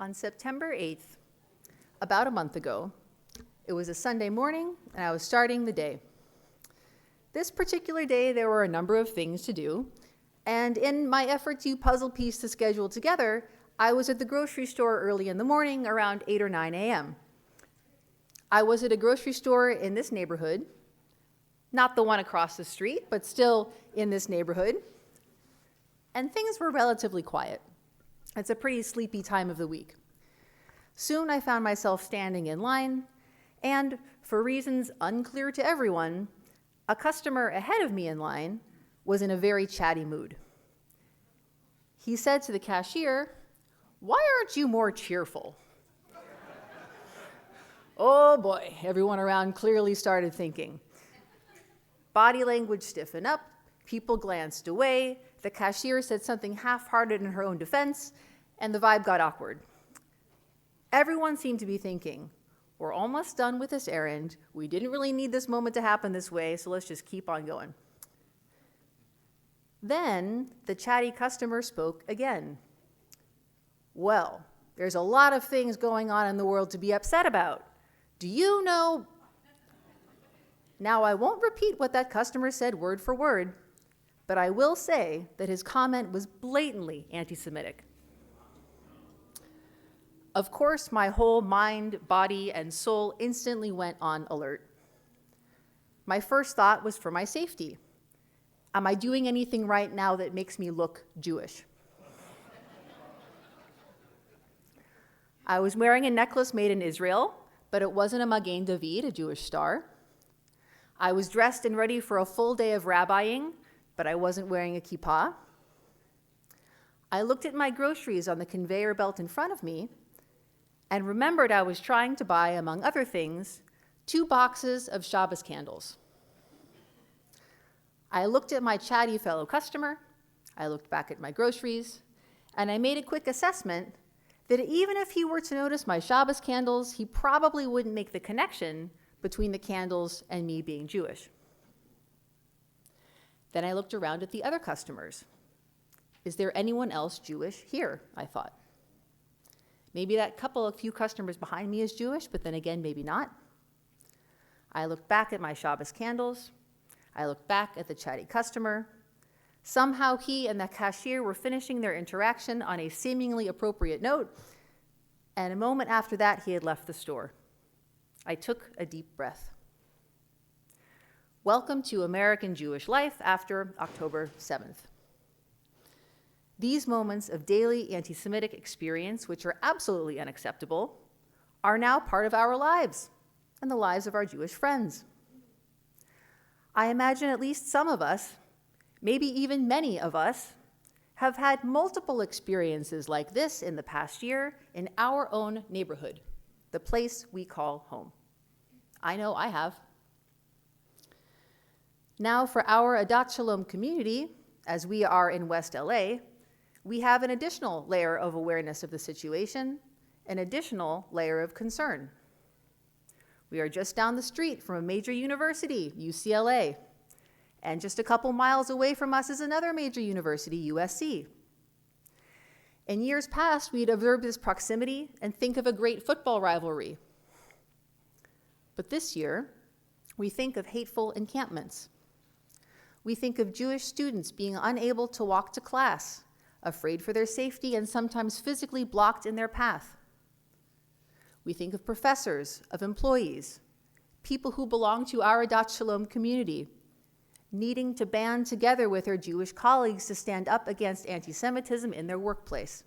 On September 8th, about a month ago, it was a Sunday morning and I was starting the day. This particular day, there were a number of things to do, and in my effort to puzzle piece the schedule together, I was at the grocery store early in the morning around 8 or 9 a.m. I was at a grocery store in this neighborhood, not the one across the street, but still in this neighborhood, and things were relatively quiet. It's a pretty sleepy time of the week. Soon I found myself standing in line, and for reasons unclear to everyone, a customer ahead of me in line was in a very chatty mood. He said to the cashier, "Why aren't you more cheerful?" Oh boy, everyone around clearly started thinking. Body language stiffened up, people glanced away, the cashier said something half-hearted in her own defense, and the vibe got awkward. Everyone seemed to be thinking, we're almost done with this errand, we didn't really need this moment to happen this way, so let's just keep on going. Then the chatty customer spoke again. "Well, there's a lot of things going on in the world to be upset about. Do you know?" Now, I won't repeat what that customer said word for word, but I will say that his comment was blatantly anti-Semitic. Of course, my whole mind, body, and soul instantly went on alert. My first thought was for my safety. Am I doing anything right now that makes me look Jewish? I was wearing a necklace made in Israel, but it wasn't a Magen David, a Jewish star. I was dressed and ready for a full day of rabbiing, but I wasn't wearing a kippah. I looked at my groceries on the conveyor belt in front of me and remembered I was trying to buy, among other things, 2 boxes of Shabbos candles. I looked at my chatty fellow customer, I looked back at my groceries, and I made a quick assessment that even if he were to notice my Shabbos candles, he probably wouldn't make the connection between the candles and me being Jewish. Then I looked around at the other customers. Is there anyone else Jewish here? I thought. Maybe that few customers behind me is Jewish, but then again, maybe not. I looked back at my Shabbos candles. I looked back at the chatty customer. Somehow he and the cashier were finishing their interaction on a seemingly appropriate note, and a moment after that, he had left the store. I took a deep breath. Welcome to American Jewish life after October 7th. These moments of daily anti-Semitic experience, which are absolutely unacceptable, are now part of our lives and the lives of our Jewish friends. I imagine at least some of us, maybe even many of us, have had multiple experiences like this in the past year in our own neighborhood, the place we call home. I know I have. Now for our Adat Shalom community, as we are in West LA, we have an additional layer of awareness of the situation, an additional layer of concern. We are just down the street from a major university, UCLA, and just a couple miles away from us is another major university, USC. In years past, we'd observe this proximity and think of a great football rivalry. But this year, we think of hateful encampments. We think of Jewish students being unable to walk to class, afraid for their safety and sometimes physically blocked in their path. We think of professors, of employees, people who belong to our Adat Shalom community, needing to band together with their Jewish colleagues to stand up against anti-Semitism in their workplace.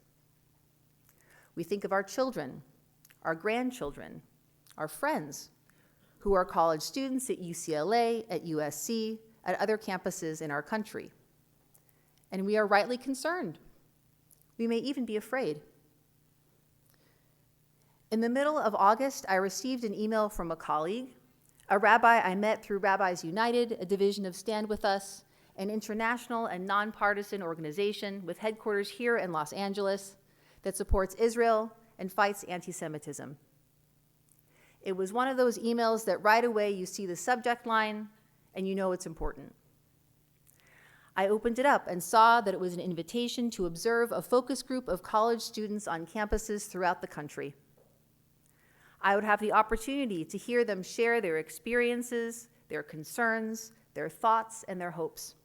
We think of our children, our grandchildren, our friends, who are college students at UCLA, at USC, at other campuses in our country. And we are rightly concerned. We may even be afraid. In the middle of August, I received an email from a colleague, a rabbi I met through Rabbis United, a division of Stand With Us, an international and nonpartisan organization with headquarters here in Los Angeles that supports Israel and fights anti-Semitism. It was one of those emails that right away you see the subject line and you know it's important. I opened it up and saw that it was an invitation to observe a focus group of college students on campuses throughout the country. I would have the opportunity to hear them share their experiences, their concerns, their thoughts, and their hopes.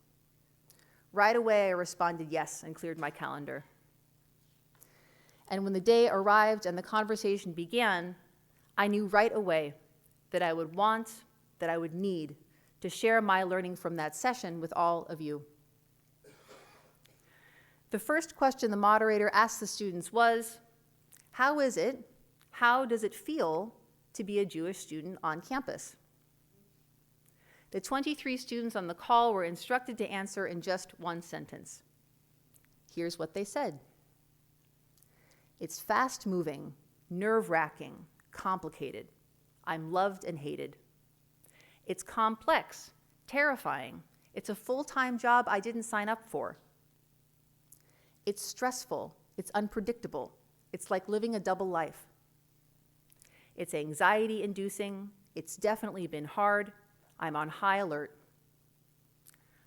Right away, I responded yes and cleared my calendar. And when the day arrived and the conversation began, I knew right away that I would want, that I would need to share my learning from that session with all of you. The first question the moderator asked the students was, how does it feel to be a Jewish student on campus? The 23 students on the call were instructed to answer in just one sentence. Here's what they said. It's fast-moving, nerve-wracking, complicated. I'm loved and hated. It's complex, terrifying. It's a full-time job I didn't sign up for. It's stressful. It's unpredictable. It's like living a double life. It's anxiety-inducing. It's definitely been hard. I'm on high alert.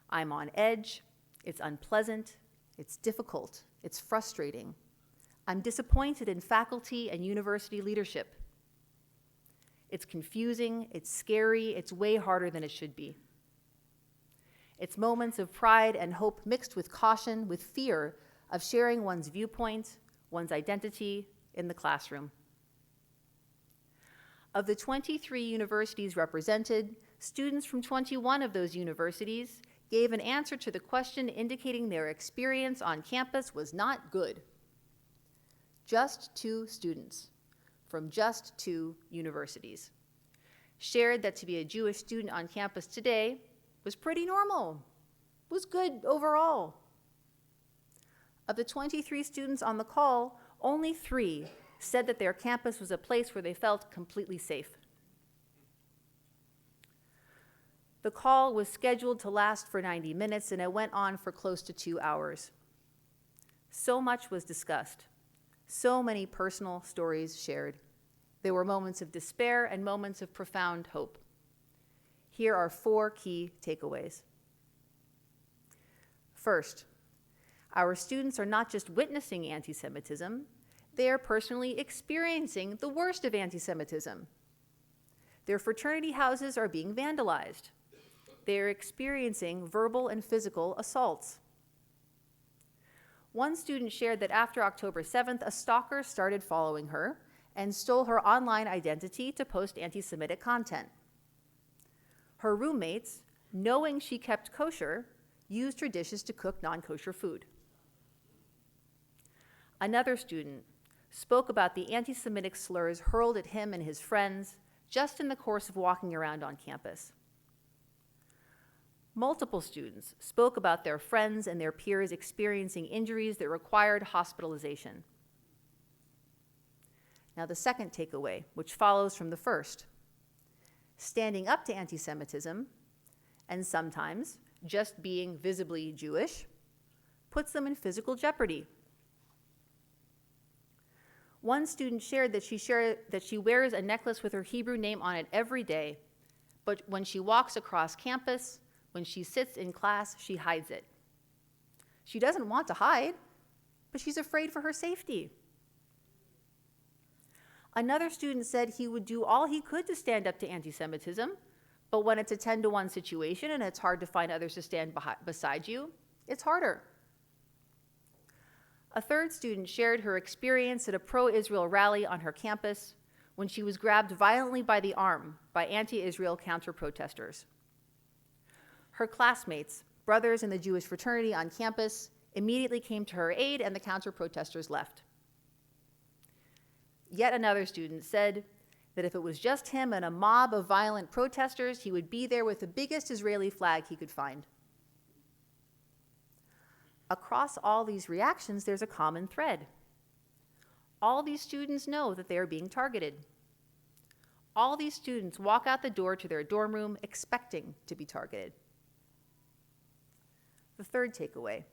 I'm on edge. It's unpleasant. It's difficult. It's frustrating. I'm disappointed in faculty and university leadership. It's confusing. It's scary. It's way harder than it should be. It's moments of pride and hope mixed with caution, with fear of sharing one's viewpoint, one's identity in the classroom. Of the 23 universities represented, students from 21 of those universities gave an answer to the question indicating their experience on campus was not good. Just 2 students from just 2 universities shared that to be a Jewish student on campus today was pretty normal, was good overall. Of the 23 students on the call, only 3 said that their campus was a place where they felt completely safe. The call was scheduled to last for 90 minutes, and it went on for close to 2 hours. So much was discussed, so many personal stories shared. There were moments of despair and moments of profound hope. Here are 4 key takeaways. First, our students are not just witnessing anti-Semitism, they are personally experiencing the worst of anti-Semitism. Their fraternity houses are being vandalized. They are experiencing verbal and physical assaults. One student shared that after October 7th, a stalker started following her and stole her online identity to post anti-Semitic content. Her roommates, knowing she kept kosher, used her dishes to cook non-kosher food. Another student spoke about the anti-Semitic slurs hurled at him and his friends just in the course of walking around on campus. Multiple students spoke about their friends and their peers experiencing injuries that required hospitalization. Now, the second takeaway, which follows from the first. Standing up to anti-Semitism, and sometimes just being visibly Jewish, puts them in physical jeopardy. One student shared that she wears a necklace with her Hebrew name on it every day, but when she walks across campus, when she sits in class, she hides it. She doesn't want to hide, but she's afraid for her safety. Another student said he would do all he could to stand up to anti-Semitism, but when it's a 10-to-1 situation and it's hard to find others to stand beside you, it's harder. A third student shared her experience at a pro-Israel rally on her campus when she was grabbed violently by the arm by anti-Israel counter-protesters. Her classmates, brothers in the Jewish fraternity on campus, immediately came to her aid and the counter-protesters left. Yet another student said that if it was just him and a mob of violent protesters, he would be there with the biggest Israeli flag he could find. Across all these reactions, there's a common thread. All these students know that they are being targeted. All these students walk out the door to their dorm room expecting to be targeted. The third takeaway,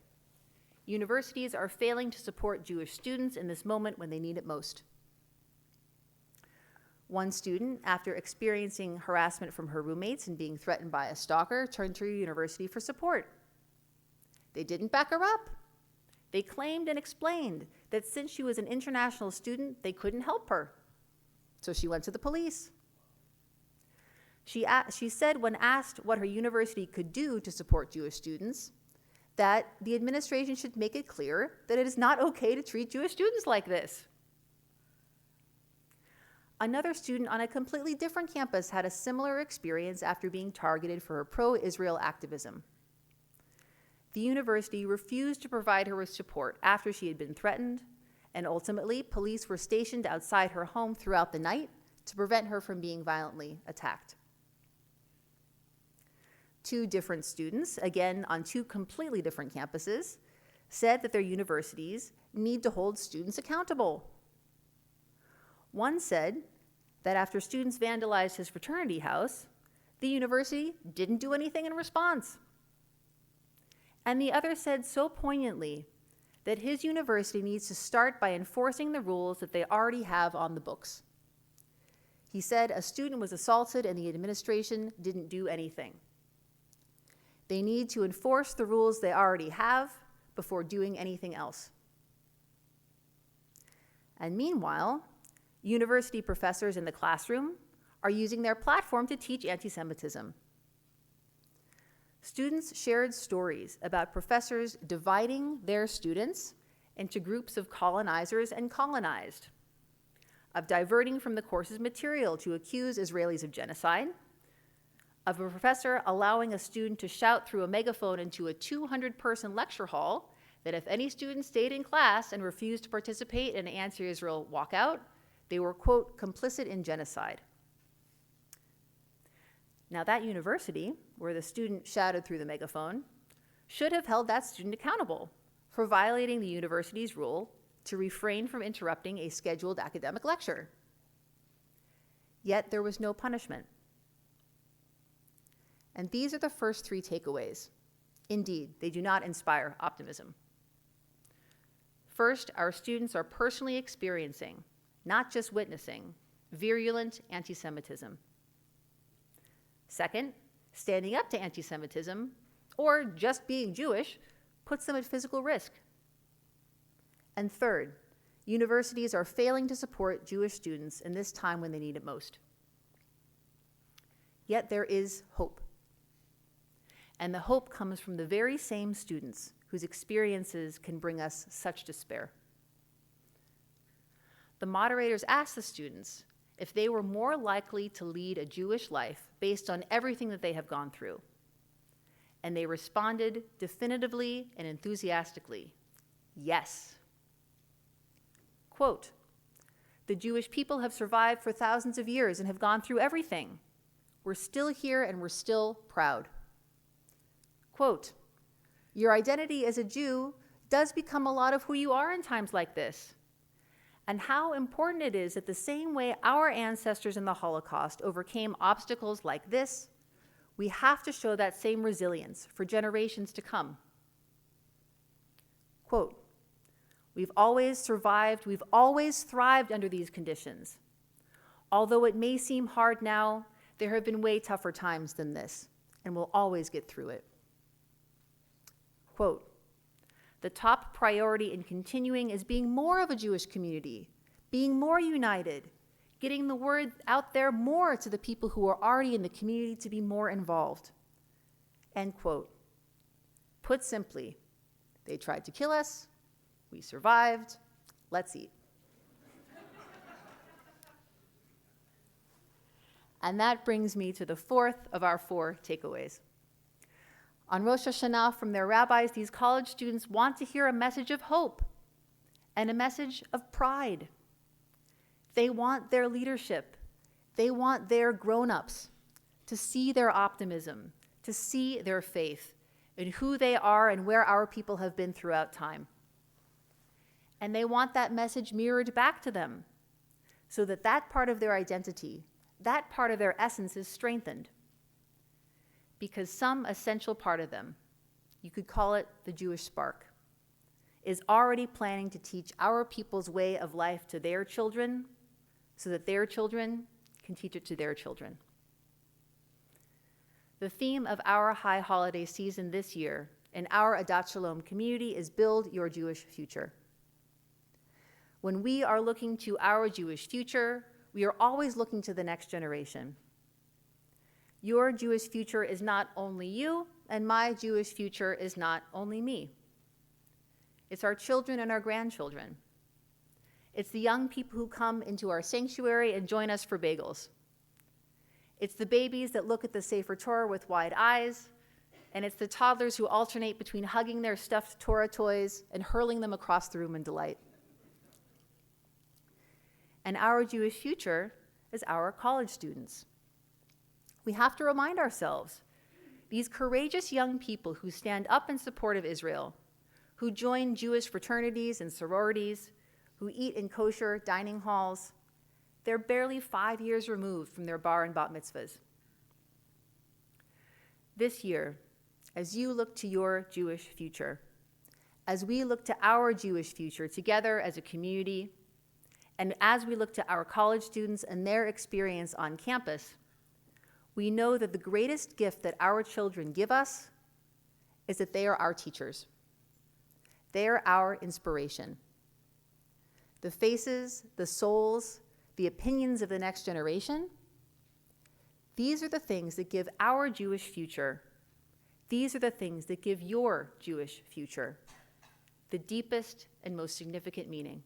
universities are failing to support Jewish students in this moment when they need it most. One student, after experiencing harassment from her roommates and being threatened by a stalker, turned to her university for support. they didn't back her up. They claimed and explained that since she was an international student, they couldn't help her. So she went to the police. She said when asked what her university could do to support Jewish students, that the administration should make it clear that it is not okay to treat Jewish students like this. Another student on a completely different campus had a similar experience after being targeted for her pro-Israel activism. The university refused to provide her with support after she had been threatened, and ultimately, police were stationed outside her home throughout the night to prevent her from being violently attacked. Two different students, again on two completely different campuses, said that their universities need to hold students accountable. One said that after students vandalized his fraternity house, the university didn't do anything in response. And the other said so poignantly that his university needs to start by enforcing the rules that they already have on the books. He said a student was assaulted and the administration didn't do anything. They need to enforce the rules they already have before doing anything else. And meanwhile, university professors in the classroom are using their platform to teach anti-Semitism. Students shared stories about professors dividing their students into groups of colonizers and colonized, of diverting from the course's material to accuse Israelis of genocide, of a professor allowing a student to shout through a megaphone into a 200-person lecture hall that if any student stayed in class and refused to participate in an anti-Israel walkout, they were, quote, complicit in genocide. Now that university, where the student shouted through the megaphone, should have held that student accountable for violating the university's rule to refrain from interrupting a scheduled academic lecture. Yet there was no punishment. And these are the first three takeaways. Indeed, they do not inspire optimism. First, our students are personally experiencing, not just witnessing, virulent anti-Semitism. Second, standing up to anti-Semitism, or just being Jewish, puts them at physical risk. And third, universities are failing to support Jewish students in this time when they need it most. Yet there is hope. And the hope comes from the very same students whose experiences can bring us such despair. The moderators asked the students if they were more likely to lead a Jewish life based on everything that they have gone through. And they responded definitively and enthusiastically, yes. Quote, "The Jewish people have survived for thousands of years and have gone through everything. We're still here and we're still proud." Quote, "Your identity as a Jew does become a lot of who you are in times like this. And how important it is that the same way our ancestors in the Holocaust overcame obstacles like this, we have to show that same resilience for generations to come." Quote, "We've always survived, we've always thrived under these conditions. Although it may seem hard now, there have been way tougher times than this, and we'll always get through it." Quote, "The top priority in continuing is being more of a Jewish community, being more united, getting the word out there more to the people who are already in the community to be more involved." End quote. Put simply, they tried to kill us, we survived, let's eat. And that brings me to the fourth of our four takeaways. On Rosh Hashanah, from their rabbis, these college students want to hear a message of hope and a message of pride. They want their leadership, they want their grown-ups to see their optimism, to see their faith in who they are and where our people have been throughout time. And they want that message mirrored back to them so that that part of their identity, that part of their essence is strengthened. Because some essential part of them, you could call it the Jewish spark, is already planning to teach our people's way of life to their children so that their children can teach it to their children. The theme of our high holiday season this year in our Adat Shalom community is Build Your Jewish Future. When we are looking to our Jewish future, we are always looking to the next generation. Your Jewish future is not only you, and my Jewish future is not only me. It's our children and our grandchildren. It's the young people who come into our sanctuary and join us for bagels. It's the babies that look at the Sefer Torah with wide eyes, and it's the toddlers who alternate between hugging their stuffed Torah toys and hurling them across the room in delight. And our Jewish future is our college students. We have to remind ourselves, these courageous young people who stand up in support of Israel, who join Jewish fraternities and sororities, who eat in kosher dining halls, they're barely 5 years removed from their bar and bat mitzvahs. This year, as you look to your Jewish future, as we look to our Jewish future together as a community, and as we look to our college students and their experience on campus, we know that the greatest gift that our children give us is that they are our teachers. They are our inspiration. The faces, the souls, the opinions of the next generation, these are the things that give our Jewish future. These are the things that give your Jewish future the deepest and most significant meaning.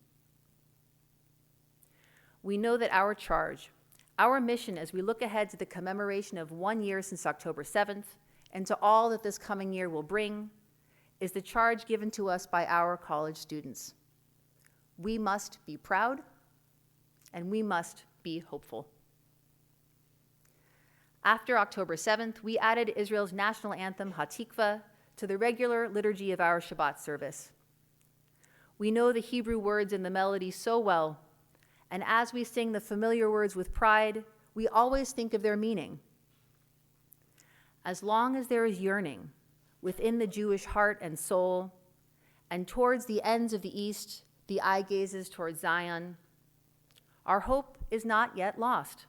We know that our charge, our mission as we look ahead to the commemoration of 1 year since October 7th, and to all that this coming year will bring, is the charge given to us by our college students. We must be proud, and we must be hopeful. After October 7th, we added Israel's national anthem, Hatikva, to the regular liturgy of our Shabbat service. We know the Hebrew words and the melody so well, and as we sing the familiar words with pride, we always think of their meaning. As long as there is yearning within the Jewish heart and soul, and towards the ends of the east, the eye gazes towards Zion, our hope is not yet lost.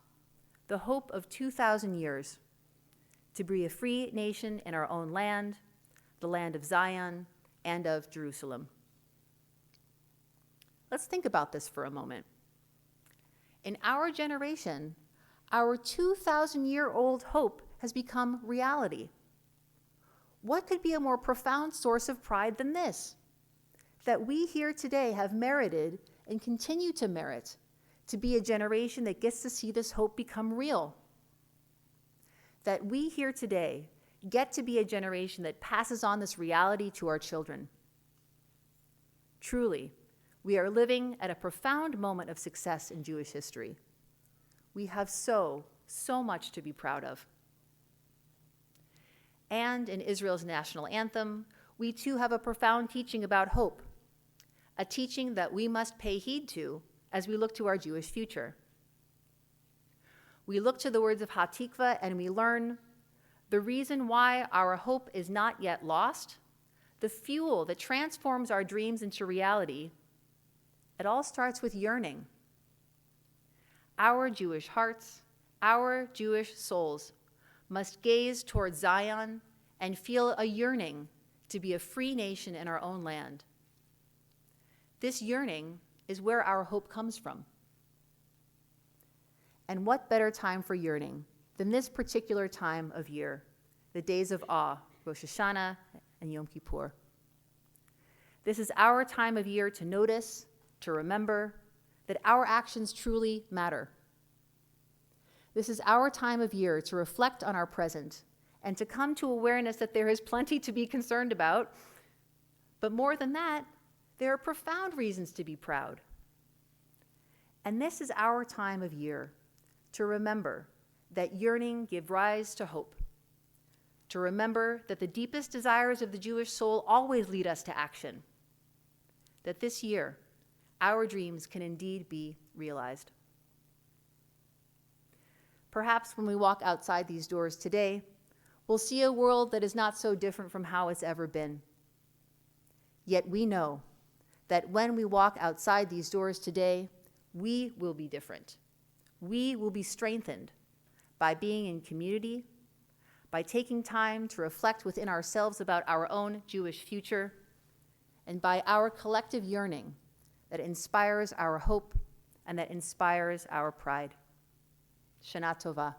The hope of 2,000 years to be a free nation in our own land, the land of Zion and of Jerusalem. Let's think about this for a moment. In our generation, our 2,000-year-old hope has become reality. What could be a more profound source of pride than this? That we here today have merited and continue to merit to be a generation that gets to see this hope become real. That we here today get to be a generation that passes on this reality to our children. Truly, we are living at a profound moment of success in Jewish history. We have so much to be proud of. And in Israel's national anthem, we too have a profound teaching about hope, a teaching that we must pay heed to as we look to our Jewish future. We look to the words of Hatikva and we learn the reason why our hope is not yet lost, the fuel that transforms our dreams into reality. It all starts with yearning. Our Jewish hearts, our Jewish souls must gaze toward Zion and feel a yearning to be a free nation in our own land. This yearning is where our hope comes from. And what better time for yearning than this particular time of year, the days of awe, Rosh Hashanah and Yom Kippur. This is our time of year to notice, to remember that our actions truly matter. This is our time of year to reflect on our present and to come to awareness that there is plenty to be concerned about, but more than that, there are profound reasons to be proud. And this is our time of year to remember that yearning gives rise to hope, to remember that the deepest desires of the Jewish soul always lead us to action, that this year our dreams can indeed be realized. Perhaps when we walk outside these doors today, we'll see a world that is not so different from how it's ever been. Yet we know that when we walk outside these doors today, we will be different. We will be strengthened by being in community, by taking time to reflect within ourselves about our own Jewish future, and by our collective yearning that inspires our hope and that inspires our pride. Shana Tova.